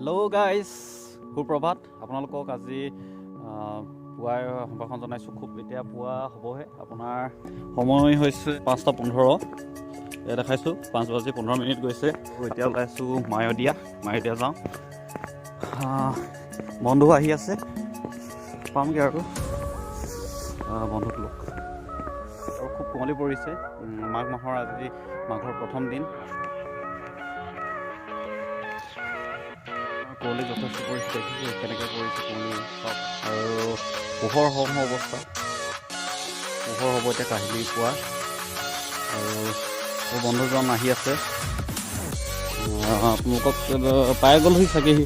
Hello' guys, সুপ্ৰভাত। আপোনালোকক আজি পুৱাই সম্ভাষণ জনাইছোঁ। খুব এতিয়া পুৱা হ'বহে। আপোনাৰ সময় হৈছে 5:15। এয়া দেখাইছোঁ 5:15 গৈছে। এতিয়া ওলাইছোঁ মায়'দিয়া যাওঁ। বন্ধু আহি আছে, পামগৈ আৰু বন্ধুক লগ। আৰু খুব কুঁৱলী পৰিছে। মাঘ মাহৰ আজি মাঘৰ প্ৰথম দিন। কুঁৱলী যথেষ্ট পৰিছে, দেখিছোঁ কেনেকৈ পৰিছে কুঁৱলী চব। আৰু পোহৰ হওঁ অৱস্থা, পোহৰ হ'ব এতিয়া কাহিলী পুৱা। আৰু বন্ধুজন আহি আছে, আপোনালোকক পাই গ'লহি চাগে। সি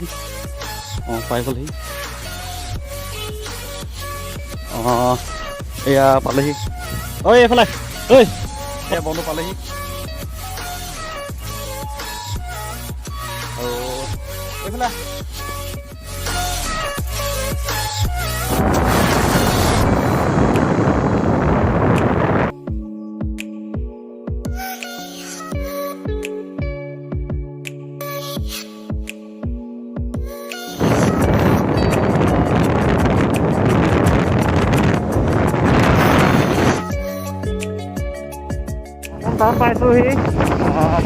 পাই গ'লহি। এয়া পালেহি। ঐ এইফালে, ঐ এয়া বন্ধু পালেহি। আৰু এইফালে টাউন পাইছোঁহি।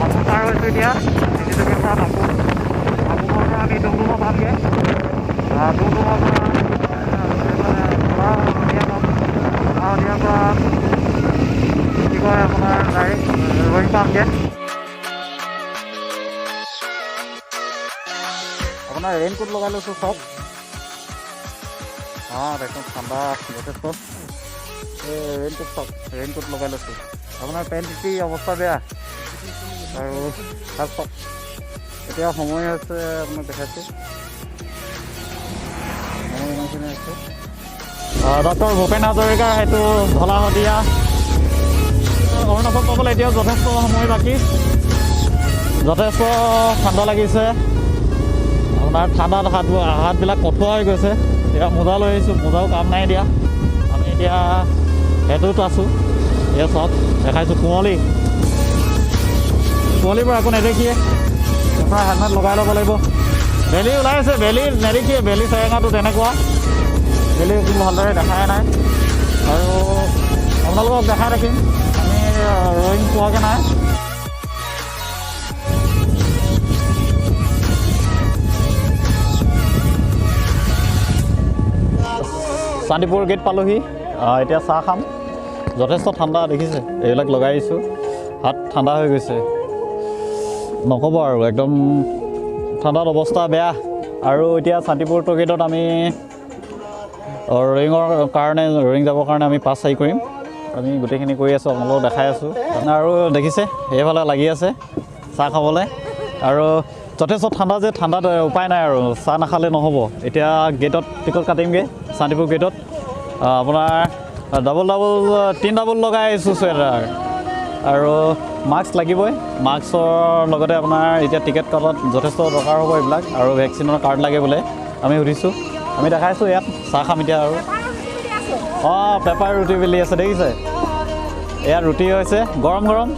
মানুহ পাৰ হৈছোঁ এতিয়া। তিনিচুকীয়া পৰা আমি ডুমডুমা পামগৈ। ডুমডুমাৰ পৰা কি কয় আপোনাৰ ডাইৰেক্ট ৰয়িং পামগৈ। আপোনাৰ ৰেইনকোট লগাই লৈছোঁ চব। একদম ঠাণ্ডা যথেষ্ট। এই ৰেইনকোট চব, ৰেইনকোট লগাই লৈছোঁ। আপোনাৰ পেণ্ট অৱস্থা বেয়া। আৰু তাত চব এতিয়া সময় হৈছে, আপোনাক দেখাইছোঁ সময় ইমানখিনি হৈছে। ডক্টৰ ভূপেন হাজৰিকাৰ সেইটো ধলাশদিয়া অৰুণাচল পাবলৈ এতিয়াও যথেষ্ট সময় বাকী। যথেষ্ট ঠাণ্ডা লাগিছে। আপোনাৰ ঠাণ্ডাত হাতবিলাক কঠোৱা হৈ গৈছে। এতিয়া মোজা লৈ আহিছোঁ, মোজাও কাম নাই দিয়া। আমি এতিয়া সেইটোত আছোঁ। এয়া চাওক, দেখাইছোঁ কুঁৱলীবোৰ আকৌ নেদেখিয়ে। আপোনাৰ হেলমেট লগাই ল'ব লাগিব। বেলি ওলাই আছে, বেলি নেদেখিয়ে। বেলি চেৰেঙাটো তেনেকুৱা, বেলি ভালদৰে দেখাই নাই। আৰু আপোনালোকক দেখাই থাকিম। আমি ৰয়িং পোৱাগৈ নাই। চান্দিপুৰ গেট পালোহি। এতিয়া চাহ খাম। যথেষ্ট ঠাণ্ডা দেখিছে, এইবিলাক লগাই আহিছোঁ। হাত ঠাণ্ডা হৈ গৈছে, নক'ব আৰু একদম ঠাণ্ডাত অৱস্থা বেয়া। আৰু এতিয়া শান্তিপুৰ টোল গেটত আমি ৰয়িং যাবৰ কাৰণে আমি পাছ চাৰি কৰিম। আমি গোটেইখিনি কৰি আছোঁ, আপোনালোকক দেখাই আছোঁ। আৰু দেখিছে সেইফালে লাগি আছে চাহ খাবলৈ। আৰু যথেষ্ট ঠাণ্ডা যে, ঠাণ্ডাত উপায় নাই আৰু চাহ নাখালে নহ'ব। এতিয়া গেটত টিকট কাটিমগৈ শান্তিপুৰ গেটত। আপোনাৰ তিন ডাবল লগাই আহিছোঁ চুৱেটাৰ। আৰু মাস্ক লাগিবই। মাস্কৰ লগতে আপোনাৰ এতিয়া টিকেট কাটাত যথেষ্ট দৰকাৰ হ'ব এইবিলাক। আৰু ভেকচিনৰ কাৰ্ড লাগে বোলে, আমি সুধিছোঁ। আমি দেখাইছোঁ ইয়াত চাহ খাম এতিয়া। আৰু পেপাৰ ৰুটি বেলি আছে, দেখিছে। ইয়াত ৰুটি হৈছে গৰম গৰম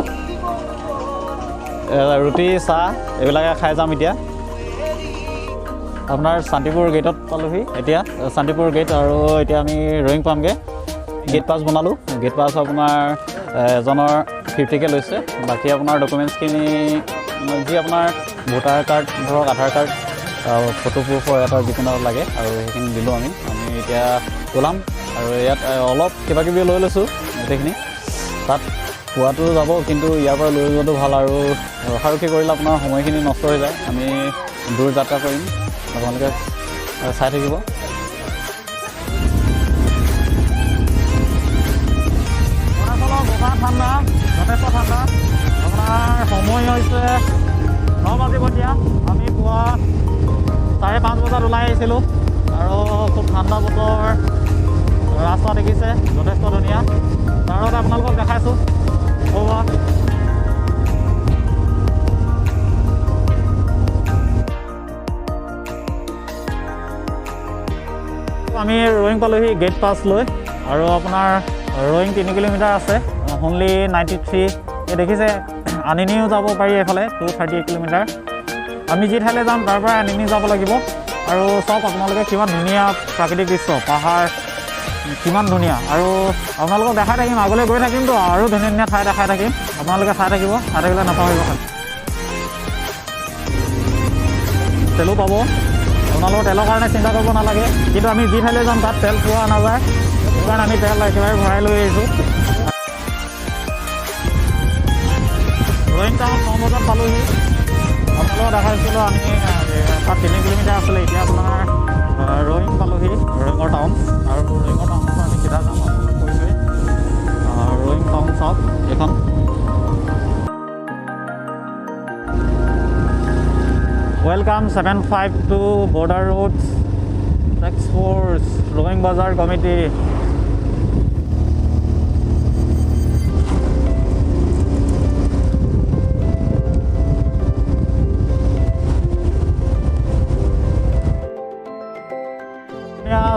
ৰুটি, চাহ এইবিলাকে খাই যাম এতিয়া। আপোনাৰ শান্তিপুৰ গেটত পালোহি এতিয়া, শান্তিপুৰ গেট। আৰু এতিয়া আমি ৰয়িং পামগৈ। গেট পাছ বনালোঁ। গেট পাছ আপোনাৰ এজনৰ 50কৈ লৈছে। বাকী আপোনাৰ ডকুমেণ্টছখিনি যি আপোনাৰ ভোটাৰ কাৰ্ড, ধৰক আধাৰ কাৰ্ড, ফটো প্ৰুফৰ এটা যিকোনো লাগে, আৰু সেইখিনি দিলোঁ আমি এতিয়া ওলাম। আৰু ইয়াত অলপ কিবাকিবি লৈ লৈছোঁ গোটেইখিনি। তাত পোৱাটো যাব, কিন্তু ইয়াৰ পৰা লৈ যোৱাটো ভাল। আৰু ৰখাৰখি কৰিলে আপোনাৰ সময়খিনি নষ্ট হৈ যায়। আমি দূৰ যাত্ৰা কৰিম, আপোনালোকে চাই থাকিব। ঠাণ্ডা, যথেষ্ট ঠাণ্ডা। আপোনাৰ সময় হৈছে 9 বাজিব এতিয়া। আমি পুৱা 5:30 বজাত ওলাই আহিছিলোঁ। আৰু খুব ঠাণ্ডা বতৰ, ৰাস্তা দেখিছে যথেষ্ট ধুনীয়া। তাৰ লগতে আপোনালোকক দেখাইছোঁ। আমি ৰয়িং পালোহি গেট পাছ লৈ। আৰু আপোনাৰ ৰয়িং 3 কিলোমিটাৰ আছে, অনলি 93। এই দেখিছে আনিনিও যাব পাৰি এইফালে 238 কিলোমিটাৰ। আমি যি ঠাইলৈ যাম তাৰ পৰা নিমি যাব লাগিব আৰু চাওক আপোনালোকে কিমান ধুনীয়া প্ৰাকৃতিক দৃশ্য পাহাৰ কিমান ধুনীয়া আৰু আপোনালোকক দেখাই থাকিম আগলৈ গৈ থাকিমতো আৰু ধুনীয়া ধুনীয়া ঠাই দেখাই থাকিম আপোনালোকে চাই থাকিলে নাপাহৰিব তেলো পাব আপোনালোকৰ তেলৰ কাৰণে চিন্তা কৰিব নালাগে কিন্তু আমি যি ঠাইলৈ যাম তাত তেল পোৱা নাযায় সেইকাৰণে আমি তেল একেবাৰে ভৰাই লৈ আহিছোঁ ৰয়িং টাউন 9 বজাত পালোহি আপোনালোকক দেখাইছিলোঁ আমি তাত 3 কিলোমিটাৰ আছিলে এতিয়া আপোনাৰ ৰয়িং পালোহি ৰয়িঙৰ টাউন আৰু ৰয়িঙৰ টাউনৰ পৰা আমি চিধা যাম কৰিছোঁৱেই ৰয়িং টাউন চাওক এইখন Welcome 752 Border Roads Task Force Roing Bazaar Committee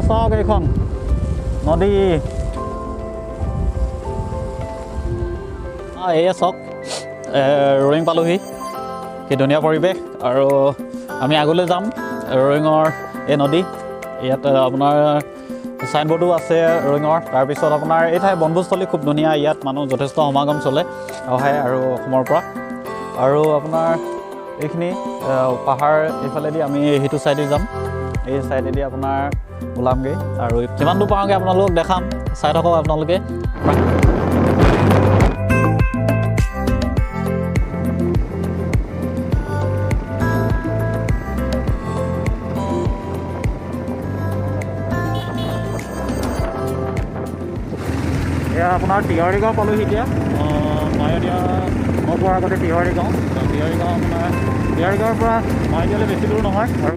চাওক এইখন নদী এয়া চাওক ৰয়িং পালোহি কি ধুনীয়া পৰিৱেশ আৰু আমি আগলৈ যাম ৰয়িঙৰ এই নদী ইয়াত আপোনাৰ চাইনবোৰ্ডো আছে ৰয়িঙৰ তাৰপিছত আপোনাৰ এই ঠাই বনভোজস্থলী খুব ধুনীয়া ইয়াত মানুহ যথেষ্ট সমাগম চলে অহাই আৰু অসমৰ পৰা আৰু আপোনাৰ এইখিনি পাহাৰ এইফালেদি আমি সেইটো চাইডে যাম এই চাইডেদি আপোনাৰ ওলামগৈ আৰু যিমান দূৰ পাওঁগৈ আপোনালোকক দেখাম চাই থাকক আপোনালোকে এয়া আপোনাৰ টিহৰি গাঁও পালোহি এতিয়া মায়দিয়া মই পোৱাৰ আগতে টিহৰি গাঁও আপোনাৰ টিহৰি গাঁৱৰ পৰা মায়দিয়ালৈ বেছি দূৰ নহয় আৰু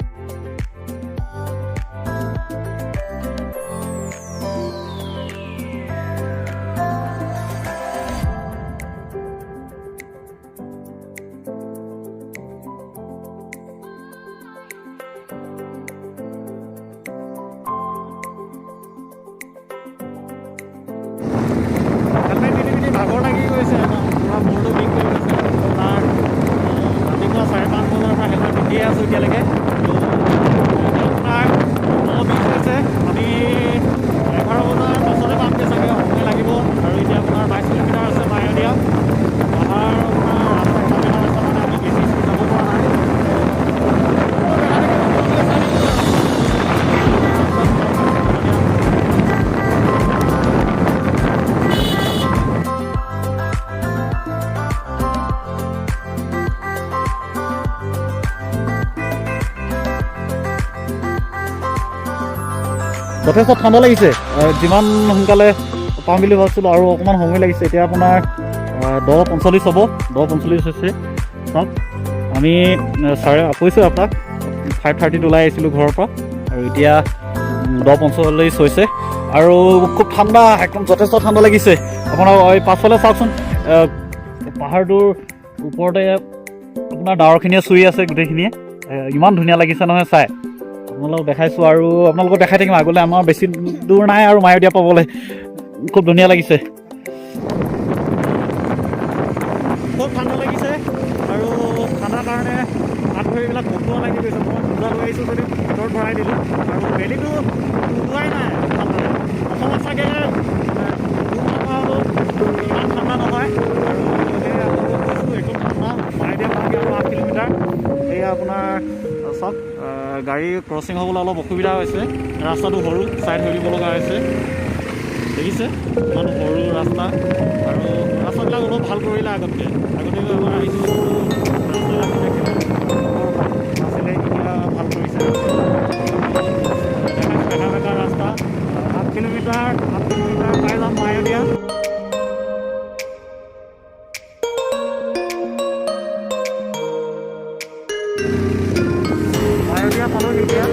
ভাগৰ লাগি গৈছে পুৰা মূৰটো বিষ কৰি গৈছে তাৰ ৰাতিপুৱা 4-5 বজাৰ পৰা হেলমেট পিন্ধিয়ে আছোঁ এতিয়ালৈকে আপোনাৰ বিষ হৈছে আমি 11 বজাৰ পাছতে পামগৈ চাগে সময় লাগিব আৰু এতিয়া আপোনাৰ 22 কিলোমিটাৰ আছে মায়দিয়া পাহাৰ আপোনাৰ ৰাস্তা কিলোমিটাৰ আছে মানে আমি বেছি স্পীড যাব পৰা নাই যথেষ্ট ঠাণ্ডা লাগিছে যিমান সোনকালে পাম বুলি ভাবিছিলোঁ আৰু অকণমান সময় লাগিছে এতিয়া আপোনাৰ 10:45 হ'ব 10:45 হৈছে চাওক আমি কৈছোঁ আপোনাক 5:30 ওলাই আহিছিলোঁ ঘৰৰ পৰা আৰু এতিয়া 10:45 হৈছে আৰু খুব ঠাণ্ডা একদম যথেষ্ট ঠাণ্ডা লাগিছে আপোনাৰ এই পাছফালে চাওকচোন পাহাৰটোৰ ওপৰতে আপোনাৰ ডাৱৰখিনিয়ে চুই আছে গোটেইখিনিয়ে ইমান ধুনীয়া লাগিছে নহয় চাই আপোনালোকক দেখাইছোঁ আৰু আপোনালোকক দেখাই থাকিম আগলৈ আমাৰ বেছি দূৰ নাই আৰু মায়দিয়া পাবলৈ খুব ধুনীয়া লাগিছে খুব ঠাণ্ডা লাগিছে আৰু ঠাণ্ডাৰ কাৰণে হাত ভৰিবিলাক বটোৱা লাগি গৈছে মই মোজা লৈ আহিছোঁ যদি ভিতৰত ভৰাই দিলোঁ আৰু বেলিটো ওলোৱাই নাই ঠাণ্ডা অসমত চাগে ইমান ঠাণ্ডা নহয় আৰু সেয়া কৈছোঁ একদম ঠাণ্ডা মায়দিয়া পামগৈ আৰু 8 কিলোমিটাৰ এয়া আপোনাৰ চাওক গাড়ী ক্ৰচিং হ'বলৈ অলপ অসুবিধা হৈছে ৰাস্তাটো সৰু চাইড হৈ দিব লগা হৈছে দেখিছে ইমান সৰু ৰাস্তা আৰু ৰাস্তাবিলাক অলপ ভাল কৰিলে আগতে এবাৰ আহিছোঁ ৰাস্তাবিলাক আছিলে এতিয়া ভাল কৰিছে বেকা বেকা ৰাস্তা 8 কিলোমিটাৰ পাই যাম মায়দিয়া পালোঁ এতিয়া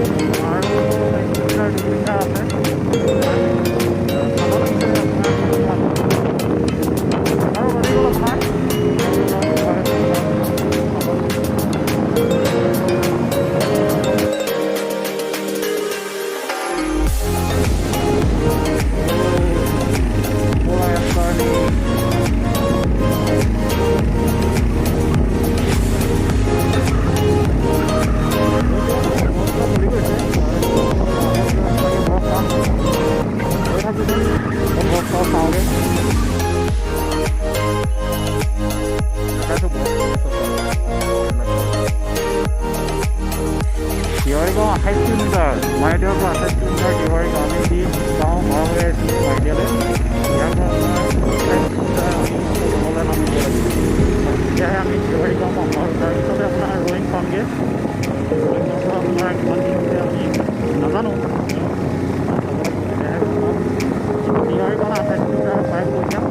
আৰু 1 কিলোমিটাৰ 2 কিলোমিটাৰ আছে আৰু 28 কিলোমিটাৰ মায়দিয়াৰ পৰা 28 কিলোমিটাৰ দেৱাৰী আমি দি গাঁও পাৰ হৈ আহিছিলোঁ মায়দিয়ালৈ। ইয়াৰ পৰা আপোনাৰ 28 কিলোমিটাৰ আমি তললৈ নামিব লাগিব। তেতিয়াহে আমি দেৱাৰী গাঁও পাম আৰু তাৰপিছতে আপোনাৰ ৰয়িং পামগৈ। ৰয়িঙৰ পৰা আপোনাৰ কিমান দিন হৈছে আমি নাজানো। দেৱাৰীৰ পৰা 28 কিলোমিটাৰ পাই গৈ যাম।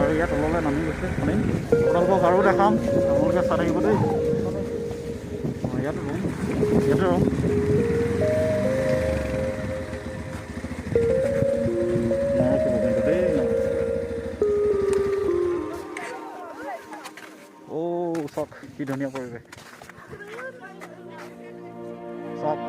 আৰু ইয়াত তললৈ নামি গৈছে মানে আপোনালোকক আৰু দেখাম, আপোনালোকে চাই থাকিব দেই। ইয়াতে ৰুম, ইয়াতে ৰুম। চাওক কি ধুনীয়া পৰিৱেশ, চাওক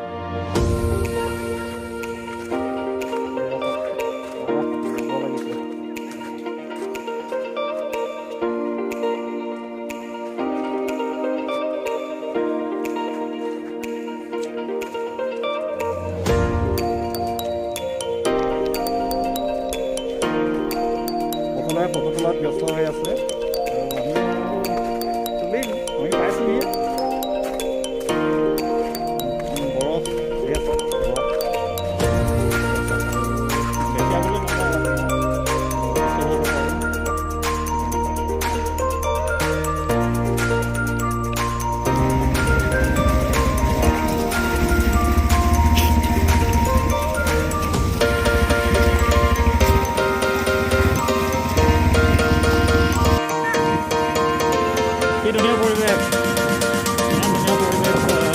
সকলোৱে ফটো তোলাত ব্যস্ত হৈ আছে। ধুনীয়া পৰিৱেশ, ইমান ধুনীয়া পৰিৱেশ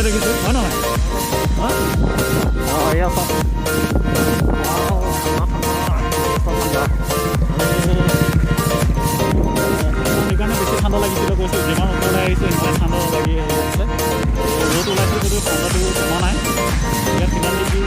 দেখিছোঁ হয় নহয়? এয়া চাওক সেইকাৰণে বেছি ঠাণ্ডা লাগিছিলে কৈছোঁ, যিমান ওপৰলৈ আহিছোঁ সিমান ঠাণ্ডা লাগি আহিছে। ৰ'দ ওলাইছে যদিও ঠাণ্ডাটো কমা নাই। ইয়াত কিমান ডিগ্ৰী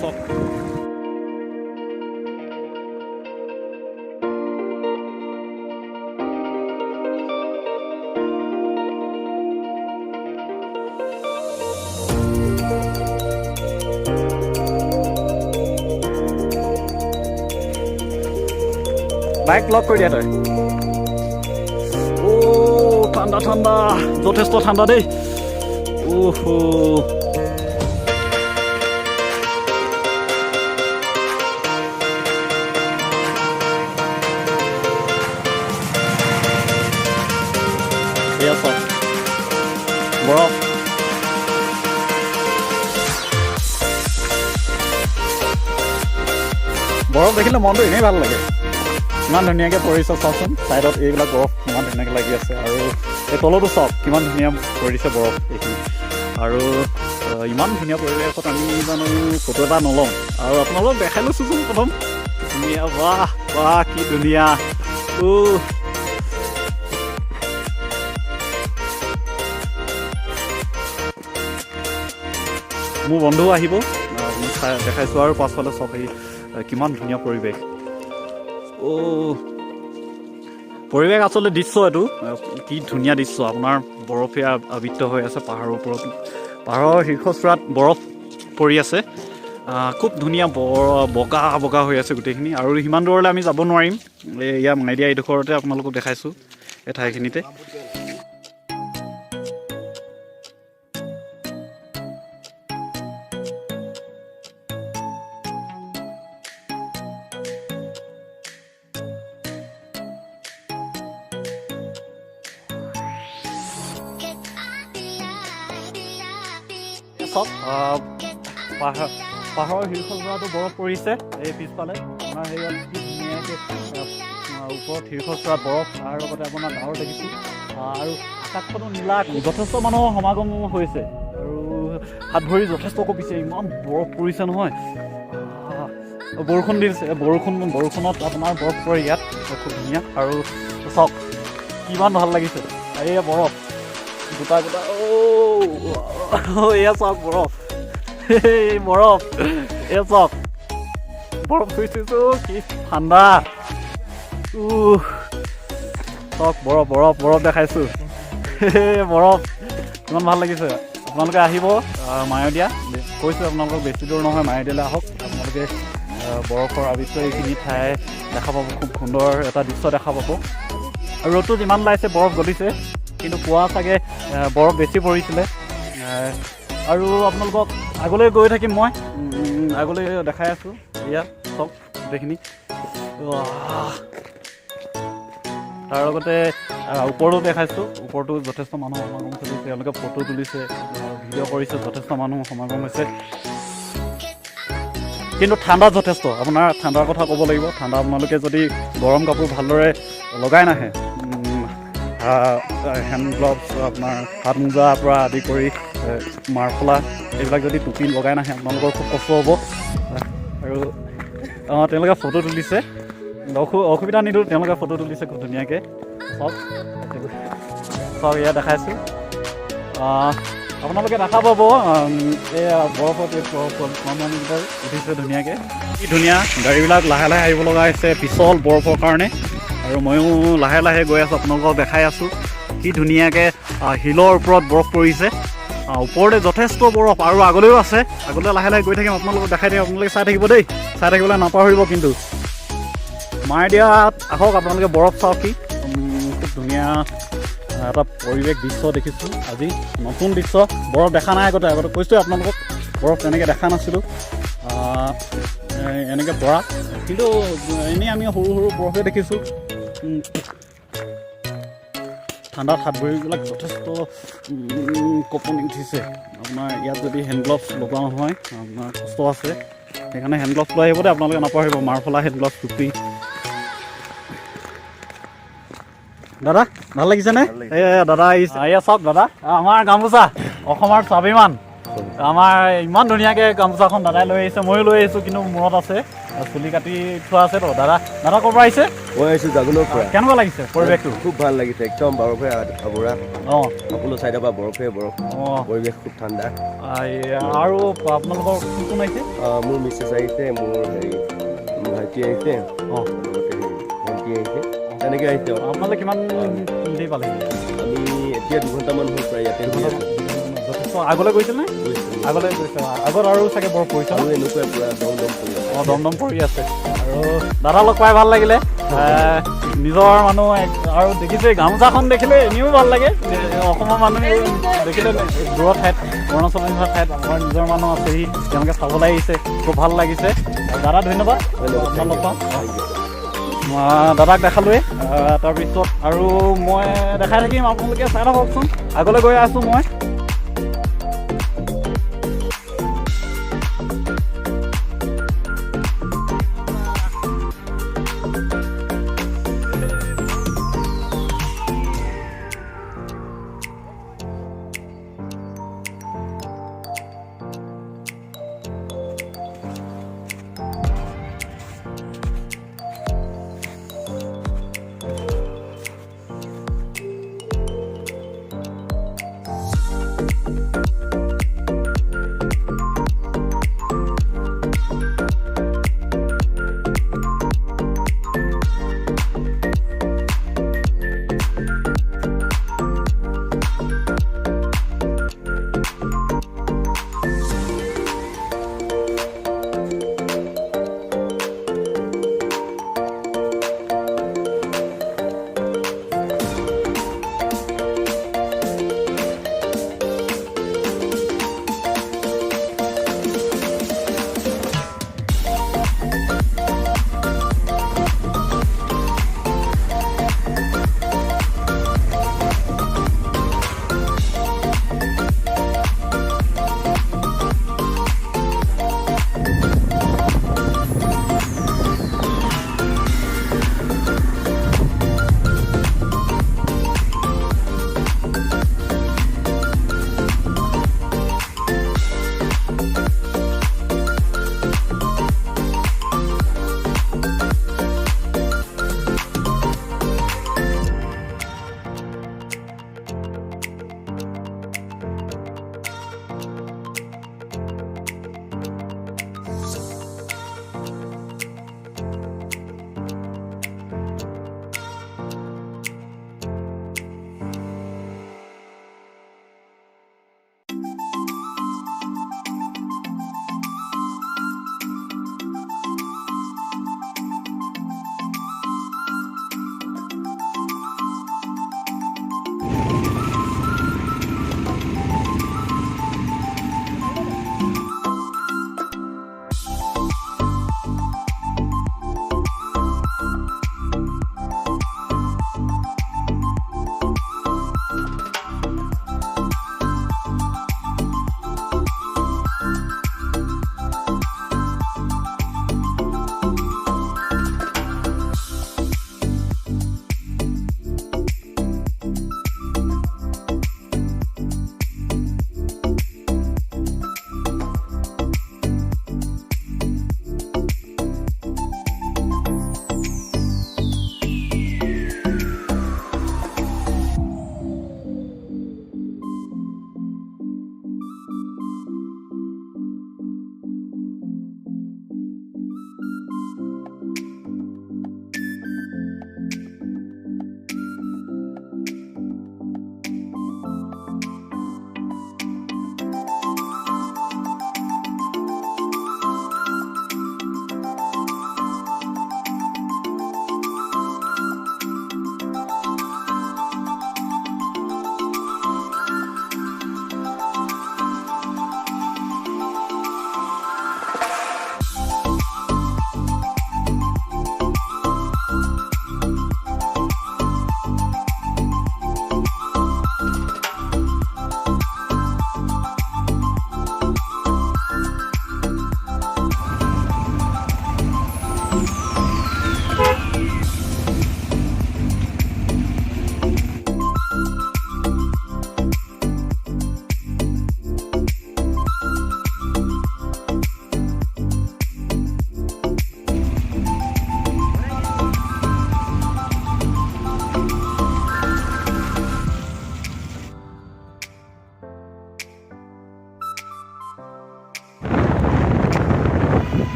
চব বাইক লক কৰি দিয়া তই। ঠাণ্ডা ঠাণ্ডা, যথেষ্ট ঠাণ্ডা দেই। এয়া চাওক বৰফ, বৰফ দেখিলে মনটো এনেই ভাল লাগে। ইমান ধুনীয়াকৈ পৰিছে চাওকচোন, ছাইডত এইবিলাক বৰফ ইমান ধুনীয়াকৈ লাগি আছে। আৰু এই তলতো চাওক কিমান ধুনীয়া পৰিছে বৰফ এইখিনি। আৰু ইমান ধুনীয়া পৰিৱেশত আমি জানো ফটো এটা নলওঁ। আৰু আপোনালোকক দেখাই লৈছোঁ প্ৰথম, ধুনীয়া, বাহ বাহ কি ধুনীয়া। মোৰ বন্ধুও আহিব, দেখাইছোঁ। আৰু পাছফালে চাওক কিমান ধুনীয়া পৰিৱেশ। পৰিৱেশ আচলতে দৃশ্য এইটো কি ধুনীয়া দৃশ্য। আপোনাৰ বৰফে আবৃত হৈ আছে পাহাৰৰ ওপৰত, পাহাৰৰ শীৰ্ষচূড়াত বৰফ পৰি আছে। খুব ধুনীয়া বগা বগা হৈ আছে গোটেইখিনি আৰু সিমান দূৰলৈ আমি যাব নোৱাৰিম এয়া মাইডিয়া এইডোখৰতে আপোনালোকক দেখাইছোঁ এই ঠাইখিনিতে পাহাৰৰ শীৰ্ষচূড়াটো বৰফ পৰিছে এই পিছফালে আপোনাৰ হেৰিয়াত কি ধুনীয়াকৈ ওপৰত শীৰ্ষচূড়াত বৰফ তাৰ লগতে আপোনাৰ ডাৱৰ দেখিছোঁ আৰু আকাশখনো নীলা যথেষ্ট মানুহৰ সমাগম হৈছে আৰু হাত ভৰি যথেষ্ট কঁপিছে ইমান বৰফ পৰিছে নহয় বৰষুণ দিছে বৰষুণত আপোনাৰ বৰফ পৰে ইয়াত খুব ধুনীয়া আৰু চাওক কিমান ভাল লাগিছে এয়া বৰফ গোটা গোটা এয়া চাওক বৰফ বৰফ এয়া চাওক বৰফ চুইছোঁ কি ঠাণ্ডা চাওক বৰফ বৰফ বৰফ দেখাইছোঁ বৰফ কিমান ভাল লাগিছে আপোনালোকে আহিব মায়'দিয়া কৈছোঁ আপোনালোকক বেছি দূৰ নহয় মায়'দিয়ালৈ আহক আপোনালোকে বৰফৰ আৱিষ্ট এইখিনি ঠাই দেখা পাব খুব সুন্দৰ এটা দৃশ্য দেখা পাব আৰু ৰ'দটো যিমান ওলাইছে বৰফ গলিছে কিন্তু পুৱা চাগে বৰফ বেছি পৰিছিলে আৰু আপোনালোকক আগলৈ গৈ থাকিম মই আগলৈ দেখাই আছোঁ ইয়াত চাওক গোটেইখিনি তাৰ লগতে ওপৰতো দেখাইছোঁ ওপৰতো যথেষ্ট মানুহ সমাগম চলিছে তেওঁলোকে ফটো তুলিছে ভিডিঅ' কৰিছে যথেষ্ট মানুহ সমাগম হৈছে কিন্তু ঠাণ্ডা যথেষ্ট আপোনাৰ ঠাণ্ডাৰ কথা ক'ব লাগিব ঠাণ্ডা আপোনালোকে যদি গৰম কাপোৰ ভালদৰে লগাই নাহে হেণ্ড গ্লভছ আপোনাৰ হাত মোজাৰ পৰা আদি কৰি মাৰফলা এইবিলাক যদি টুপি লগাই নাহে আপোনালোকৰ খুব কষ্ট হ'ব আৰু তেওঁলোকে ফটো তুলিছে অসুবিধা নিদিওঁ তেওঁলোকে ফটো তুলিছে খুব ধুনীয়াকৈ চব ইয়াত দেখাইছোঁ আপোনালোকে দেখা পাব এয়া বৰফত উঠিছে ধুনীয়াকৈ কি ধুনীয়া গাড়ীবিলাক লাহে লাহে আহিব লগা হৈছে পিছল বৰফৰ কাৰণে আৰু ময়ো লাহে লাহে গৈ আছোঁ আপোনালোকক দেখাই আছোঁ কি ধুনীয়াকৈ শিলৰ ওপৰত বৰফ পৰিছে ওপৰতে যথেষ্ট বৰফ আৰু আগলৈও আছে আগলৈ লাহে লাহে গৈ থাকিম আপোনালোকক দেখাই দিম আপোনালোকে চাই থাকিব দেই চাই থাকিবলৈ নাপাহৰিব কিন্তু মায়'দিয়াত আহক আপোনালোকে বৰফ চাওক কি খুব ধুনীয়া এটা পৰিৱেশ দৃশ্য দেখিছোঁ আজি নতুন দৃশ্য বৰফ দেখা নাই আগতে কৈছোঁ আপোনালোকক বৰফ তেনেকৈ দেখা নাছিলোঁ এনেকৈ পৰা কিন্তু এনেই আমি সৰু সৰু বৰফে দেখিছোঁ ঠাণ্ডাত হাত ভৰিবিলাক যথেষ্ট কঁপনি উঠিছে আপোনাৰ ইয়াত যদি হেণ্ড গ্লভছ লগোৱা নহয় আপোনাৰ কষ্ট আছে সেইকাৰণে হেণ্ড গ্লভছ লৈ আহিব দেই আপোনালোকে নাপাহৰিব মাৰফলা হেণ্ড গ্লভছ টুপি দাদা ভাল লাগিছেনে এই দাদা এয়া চাওক দাদা আমাৰ গামোচা অসমৰ স্বাভিমান আমাৰ ইমান ধুনীয়াকৈ গামোচাখন দাদাই লৈ আহিছে ময়ো লৈ আহিছোঁ কিন্তু মূৰত আছে চুলি কাটি থোৱা আছে তো দাদা ক'ৰ পৰা আহিছে মই আহিছোঁ জাগুলৰ পৰা কেনেকুৱা লাগিছে পৰিৱেশটো খুব ভাল লাগিছে একদম বৰফে আৱৰা সকলো চাইডৰ পৰা বৰফে বৰফ পৰিৱেশ খুব ঠাণ্ডা আৰু আপোনালোকৰ কোন কোন আহিছে মোৰ মিছেছ আহিছে মোৰ হেৰি ভাইটি আহিছে ভণ্টি আহিছে তেনেকৈ আহিছে আপোনালোকে কিমান দেৰি পালে আমি এতিয়া 2 ঘণ্টামান হ'ল প্ৰায় ইয়াতে যথেষ্ট আগলৈ গৈছিল নে আগলৈ গৈছে আগত আৰু চাগে বৰফ পৰিছে আৰু এনেকুৱাই পূৰা দম পৰি আছে দম পৰি আছে আৰু দাদা লগ পাই ভাল লাগিলে নিজৰ মানুহ আৰু দেখিছে গামোচাখন দেখিলে এনেও ভাল লাগে অসমৰ মানুহ দেখিলে দূৰৰ ঠাইত অৰুণাচল ঠাইত আমাৰ নিজৰ মানুহ আছেহি তেওঁলোকে চাবলৈ আহিছে খুব ভাল লাগিছে দাদা ধন্যবাদ লগ পাম দাদাক দেখালোৱে তাৰপিছত আৰু মই দেখাই থাকিম আপোনালোকে চাই থাককচোন আগলৈ গৈ আছোঁ মই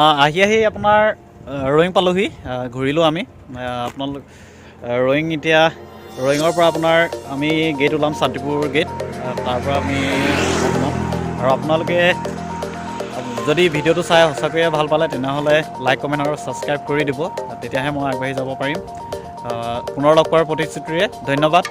আহি আপোনাৰ ৰয়িং পালোহি ঘূৰিলোঁ আমি আপোনালোক ৰয়িং এতিয়া ৰয়িঙৰ পৰা আপোনাৰ আমি গেট ওলাম শান্তিপুৰ গেট তাৰ পৰা আমি আৰু আপোনালোকে যদি ভিডিঅ'টো চাই সঁচাকৈয়ে ভাল পালে তেনেহ'লে লাইক কমেণ্ট আৰু ছাবস্ক্ৰাইব কৰি দিব তেতিয়াহে মই আগবাঢ়ি যাব পাৰিম পুনৰ লগ পোৱাৰ প্ৰতিশ্ৰুতিৰে ধন্যবাদ